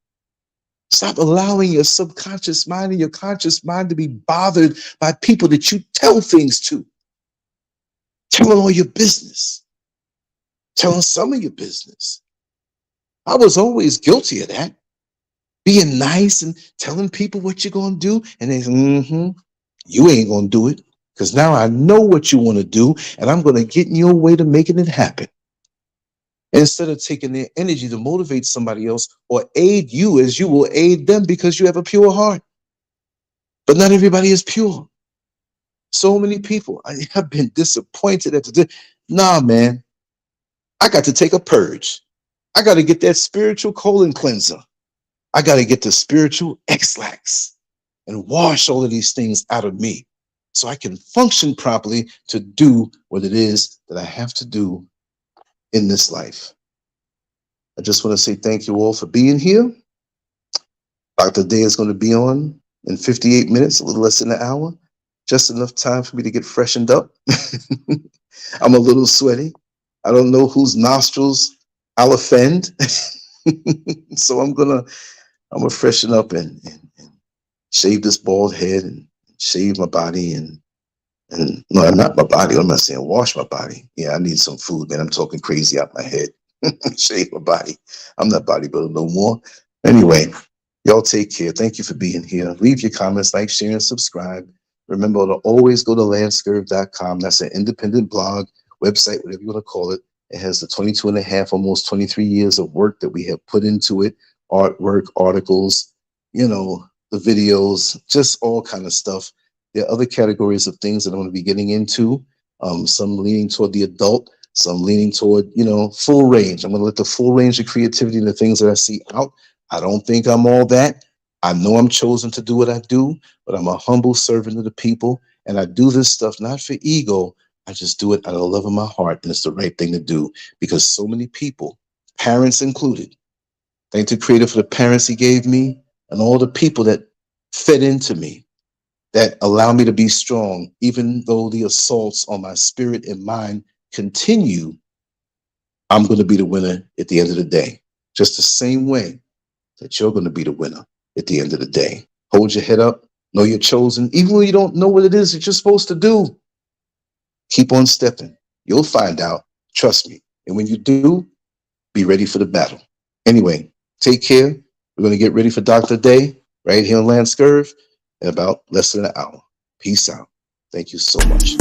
Stop allowing your subconscious mind and your conscious mind to be bothered by people that you tell things to. Tell them all your business. Tell them some of your business. I was always guilty of that. Being nice and telling people what you're going to do. And they say, you ain't going to do it. Because now I know what you want to do, and I'm going to get in your way to making it happen. Instead of taking their energy to motivate somebody else or aid you as you will aid them because you have a pure heart. But not everybody is pure. So many people, I have been disappointed at the nah, man. I got to take a purge. I got to get that spiritual colon cleanser. I got to get the spiritual X-lax and wash all of these things out of me, so I can function properly to do what it is that I have to do in this life. I just want to say thank you all for being here. Dr. Day is going to be on in 58 minutes, a little less than an hour. Just enough time for me to get freshened up. I'm a little sweaty. I don't know whose nostrils I'll offend. So I'm gonna freshen up and shave this bald head and shave my body and no, not my body. I'm not saying wash my body. Yeah, I need some food, man. I'm talking crazy out my head. Shave my body. I'm not bodybuilding no more. Anyway, Y'all take care. Thank you for being here. Leave your comments, like, share, and subscribe. Remember to always go to Lancescurv.com. That's an independent blog, website, whatever you want to call it. It has the 22 and a half, almost 23 years of work that we have put into it. Artwork, articles, the videos, just all kind of stuff. There are other categories of things that I'm going to be getting into. Some leaning toward the adult, some leaning toward, full range. I'm going to let the full range of creativity and the things that I see out. I don't think I'm all that. I know I'm chosen to do what I do, but I'm a humble servant of the people. And I do this stuff not for ego. I just do it out of the love of my heart. And it's the right thing to do because so many people, parents included, thank the Creator for the parents he gave me and all the people that fed into me, that allow me to be strong, even though the assaults on my spirit and mind continue. I'm going to be the winner at the end of the day, just the same way that you're going to be the winner at the end of the day. Hold your head up, know you're chosen, even when you don't know what it is that you're supposed to do. Keep on stepping. You'll find out, trust me. And when you do, be ready for the battle. Anyway, take care. We're going to get ready for Dr. Day right here on Lancescurv in about less than an hour. Peace out. Thank you so much.